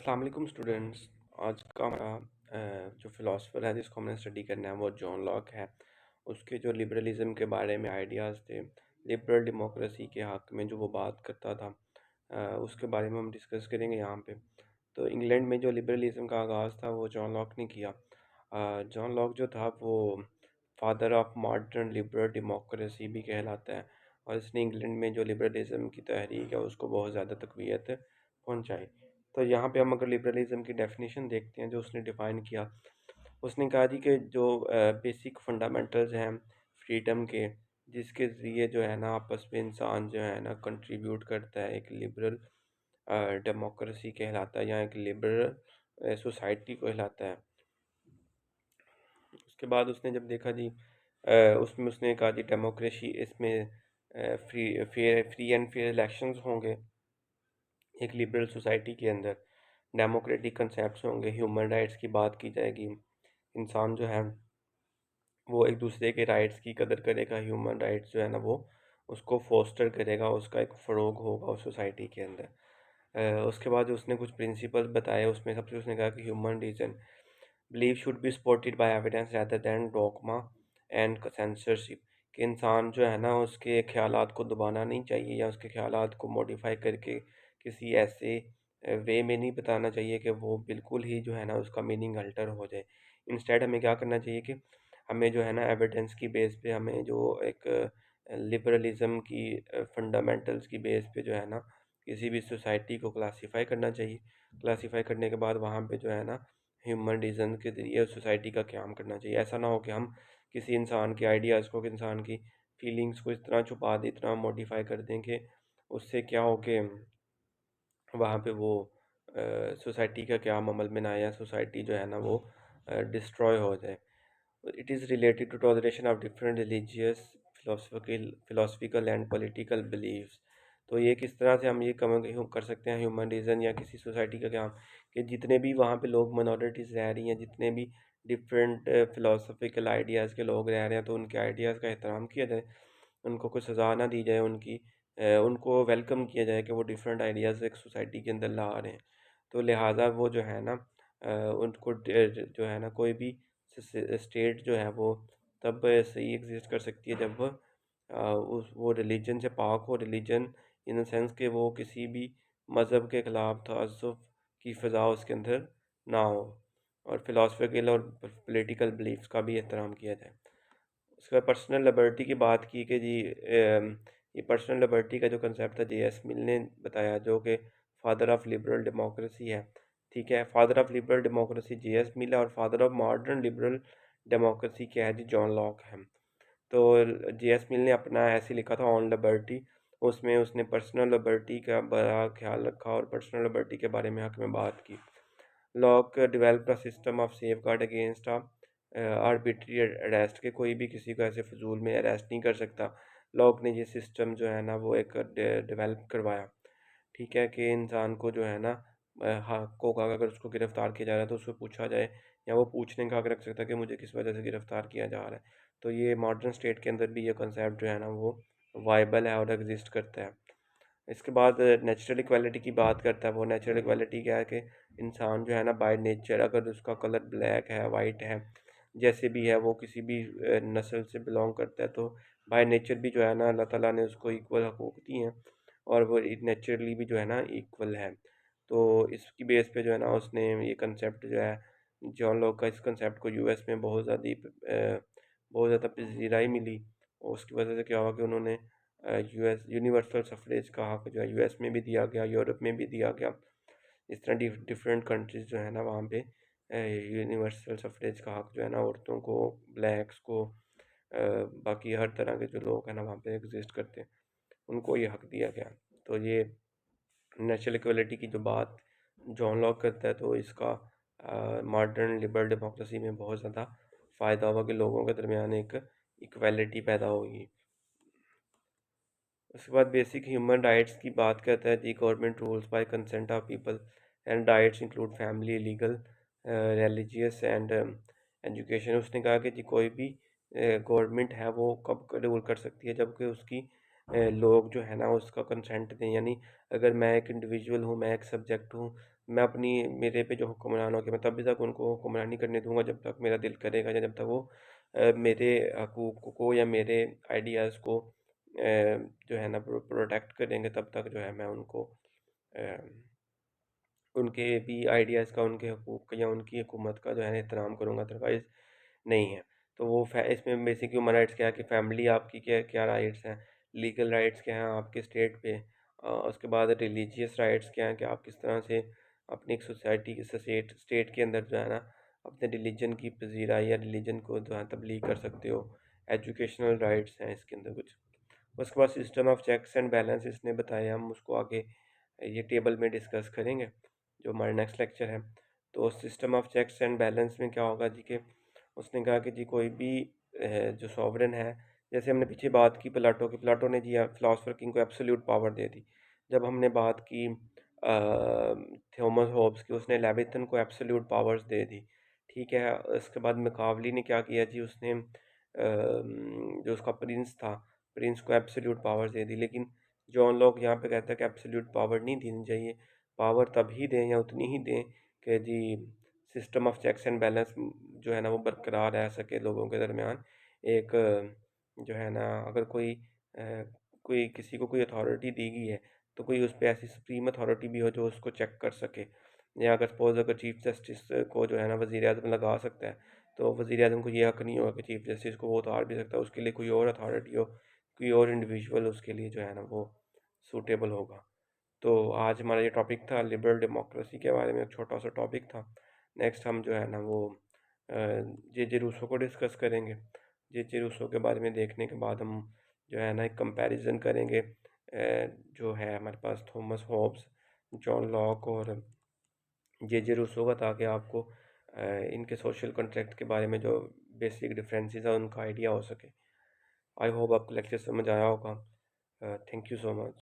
अस्सलाम वालेकुम स्टूडेंट्स। आज का हमारा जो फ़िलासफ़र है जिसको हमने स्टडी करना है वो जॉन लॉक है। उसके जो लिबरलिज़म के बारे में आइडियाज़ थे, लिबरल डेमोक्रेसी के हक़ में जो वो बात करता था, उसके बारे में हम डिस्कस करेंगे यहाँ पे। तो इंग्लैंड में जो लिबरलिज़म का आगाज़ था वो जॉन लॉक ने किया। जॉन लॉक जो था वो father of modern liberal democracy भी कहलाता है और इसने इंग्लैंड में जो लिबरलिज़म की तहरीक है उसको बहुत ज़्यादा तक़वियत पहुँचाई। तो यहाँ पे हम अगर लिबरलिज़म की डेफिनेशन देखते हैं जो उसने डिफ़ाइन किया, उसने कहा जी कि जो बेसिक फंडामेंटल्स हैं फ्रीडम के, जिसके ज़रिए जो है ना आपस में इंसान जो है ना कंट्रीब्यूट करता है, एक लिबरल डेमोक्रेसी कहलाता है या एक लिबरल सोसाइटी कहलाता है। उसके बाद उसने जब देखा जी, उसमें उसने कहा जी डेमोक्रेसी इसमें फ्री एंड फेयर इलेक्शंस होंगे एक लिबरल सोसाइटी के अंदर, डेमोक्रेटिक कंसेप्ट्स होंगे, ह्यूमन राइट्स की बात की जाएगी, इंसान जो है वो एक दूसरे के राइट्स की कदर करेगा, ह्यूमन राइट्स जो है ना वो उसको फोस्टर करेगा, उसका एक फ़रोग होगा उस सोसाइटी के अंदर। उसके बाद उसने कुछ प्रिंसिपल्स बताए, उसमें सबसे उसने कहा कि human reason believe should be supported by evidence rather than dogma and censorship, कि इंसान जो है ना उसके ख्यालात को दबाना नहीं चाहिए या उसके ख्यालात को मॉडिफाई करके किसी ऐसे वे में नहीं बताना चाहिए कि वो बिल्कुल ही जो है ना उसका मीनिंग अल्टर हो जाए। इंस्टेड हमें क्या करना चाहिए कि हमें जो है ना एविडेंस की बेस पे हमें जो एक लिबरलिज्म की फंडामेंटल्स की बेस पे जो है ना किसी भी सोसाइटी को क्लासीफाई करना चाहिए। क्लासीफाई करने के बाद वहाँ पे जो है ना ह्यूमन रीज़न के ज़रिए उस सोसाइटी का क़याम करना चाहिए। ऐसा ना हो कि हम किसी इंसान के आइडियाज़ को, इंसान की फीलिंग्स को इस तरह छुपा दें, इतना मॉडिफाई कर दें कि उससे क्या हो कि वहाँ पे वो सोसाइटी का क़याम अमल में ना आए या सोसाइटी जो है ना वो डिस्ट्रॉय हो जाए। It is related to toleration of different religious, philosophical and political beliefs। तो ये किस तरह से हम ये कर सकते हैं ह्यूमन रीज़न या किसी सोसाइटी का काम, कि जितने भी वहाँ पे लोग माइनॉरिटीज़ रह रही हैं, जितने भी डिफरेंट फिलोसफिकल आइडियाज़ के लोग रह रहे हैं, तो उनके आइडियाज़ का एहतराम किया जाए, उनको कोई सज़ा ना दी जाए, उनको वेलकम किया जाए कि वो डिफरेंट आइडियाज़ एक सोसाइटी के अंदर ला रहे हैं। तो लिहाजा वो जो है ना उनको जो है ना कोई भी स्टेट जो है वो तब सही एग्जिस्ट कर सकती है जब उस वो रिलीजन से पाक हो, रिलीजन इन द सेंस कि वो किसी भी मज़हब के ख़िलाफ़ तअस्सुफ़ की फ़िज़ा उसके अंदर ना हो, और फिलोसफिकल और पॉलिटिकल बिलीफ्स का भी एहतराम किया जाए। उसके बाद पर्सनल लिबर्टी की बात की कि जी ये पर्सनल लिबर्टी का जो कंसेप्ट था जे एस मिल ने बताया, जो कि फादर ऑफ लिबरल डेमोक्रेसी है। ठीक है, father of liberal democracy J S Mill है और father of modern liberal democracy क्या है जी, जॉन लॉक है। तो जे एस मिल ने अपना ऐसे लिखा था ऑन लिबर्टी, उसमें उसने पर्सनल लिबर्टी का बड़ा ख्याल रखा और पर्सनल लिबर्टी के बारे में हक में बात की। Lock develop a system of safe guard against arbitrary arrest, के कोई भी किसी को ऐसे फजूल में अरेस्ट नहीं कर सकता। लॉक ने ये सिस्टम जो है ना वो एक डेवलप करवाया। ठीक है, कि इंसान को जो है ना हक़ों का, अगर उसको गिरफ़्तार किया जा रहा है तो उससे पूछा जाए, या वो पूछने का हक़ रख सकता है कि मुझे किस वजह से गिरफ़्तार किया जा रहा है। तो ये मॉडर्न स्टेट के अंदर भी ये कंसेप्ट जो है ना वो वायबल है और एग्जिस्ट करता है। इसके बाद नेचुरल इक्वालिटी की बात करता है वो। नेचुरल इक्वालिटी क्या है कि इंसान जो है ना बाय नेचर, अगर उसका कलर ब्लैक है, वाइट है, जैसे भी है, वो किसी भी नस्ल से बिलोंग करता है, तो बाय नेचर भी जो है ना अल्लाह ताला ने उसको इक्वल हकूक़ दिए हैं और वो नेचुरली भी जो है ना इक्वल है। तो इसकी बेस पे जो है ना उसने ये कंसेप्ट जो है, जॉन लॉक का, इस कंसेप्ट को यूएस में बहुत ज़्यादा पज़ीराई मिली, और उसकी वजह से क्या हुआ कि उन्होंने यूएस यूनिवर्सल सफरेज का हक जो है यूएस में भी दिया गया, यूरोप में भी दिया गया। इस तरह डिफरेंट कंट्रीज़ जो है ना वहाँ पे यूनिवर्सल सफरेज का हक जो है ना औरतों को, ब्लैक्स को, बाकी हर तरह के जो लोग हैं ना वहाँ पे एग्जिस्ट करते हैं, उनको ये हक दिया गया। तो ये नेशनल इक्वलिटी की जो बात जॉन लॉक करता है, तो इसका मॉडर्न लिबरल डेमोक्रेसी में बहुत ज़्यादा फ़ायदा होगा कि लोगों के दरमियान एक इक्वलिटी पैदा होगी। उसके बाद बेसिक ह्यूमन राइट्स की बात करता है, the government rules by consent of people and rights include family, legal, religious and education. उसने कहा कि जी कोई भी गवर्नमेंट है वो कब रूल कर सकती है, जबकि उसकी लोग जो है ना उसका कंसेंट दें। यानी अगर मैं एक इंडिविजुअल हूँ, मैं एक सब्जेक्ट हूँ, मैं अपनी मेरे पे जो हुक्मरान होंगे मैं तभी तक उनको हुक्मरानी करने दूंगा जब तक मेरा दिल करेगा, या जब तक वो मेरे हकूक़ को या मेरे आइडियाज़ को जो है ना प्रोटेक्ट करेंगे, तब तक जो है मैं उनको अ, उनके भी आइडियाज़ का, उनके हकूक़ का या उनकी हुकूमत का जो है एहतराम करूँगा, अदरवाइज़ नहीं है। तो वो इसमें बेसिक ह्यूमन राइट्स क्या है कि फैमिली आपकी क्या क्या राइट्स हैं, लीगल राइट्स क्या हैं आपके स्टेट पे, उसके बाद रिलीजियस राइट्स क्या हैं कि आप किस तरह से अपनी एक सोसाइटी के स्टेट के अंदर जो है ना अपने रिलीजन की पजीराई या रिलीजन को जो है तब्लीग कर सकते हो। एजुकेशनल राइट्स हैं इसके अंदर कुछ। उसके बाद system of checks and balance इसने बताया, हम उसको आगे ये टेबल में डिस्कस करेंगे जो हमारा नेक्स्ट लेक्चर है। तो system of checks and balance में क्या होगा जी कि उसने कहा कि जी कोई भी जो सॉवरेन है, जैसे हमने पीछे बात की प्लाटो ने जी फिलासफर किंग को एब्सोल्यूट पावर दे दी। जब हमने बात की थॉमस होब्स की, उसने लेविथन को एब्सोल्यूट पावर्स दे दी। ठीक है, उसके बाद मैकावली ने क्या किया जी, उसने जो उसका प्रिंस था, प्रिंस को एब्सोल्यूट पावर्स दे दी। लेकिन जॉन लॉक यहाँ पे कहता है कि एब्सोल्यूट पावर नहीं देनी चाहिए, पावर तभी दें या उतनी ही दें कि जी system of checks and balance जो है ना वो बरकरार रह सके लोगों के दरमियान। एक जो है ना अगर कोई किसी को कोई अथॉरिटी दी गई है, तो कोई उस पे ऐसी सुप्रीम अथॉरिटी भी हो जो उसको चेक कर सके। या अगर सपोज अगर चीफ जस्टिस को जो है ना वज़ीर आज़म लगा सकता है, तो वज़ीर आज़म को ये हक नहीं होगा कि चीफ जस्टिस को वो उतार भी सकता है, उसके लिए कोई और अथॉरिटी हो, कोई और इंडिविजुअल उसके लिए जो है ना वो सूटेबल होगा। तो आज हमारा ये टॉपिक था लिबरल डेमोक्रेसी के बारे में, एक छोटा सा टॉपिक था। नेक्स्ट हम जो है ना वो जे जे रूसो को डिस्कस करेंगे। जे जे रूसो के बारे में देखने के बाद हम जो है ना एक कंपैरिजन करेंगे जो है हमारे पास थॉमस होब्स, जॉन लॉक और जे जे रूसो का, ताकि आपको इनके सोशल कॉन्ट्रैक्ट के बारे में जो बेसिक डिफरेंसेस है उनका आइडिया हो सके। आई होप आपको लेक्चर समझ आया होगा। Thank you so much.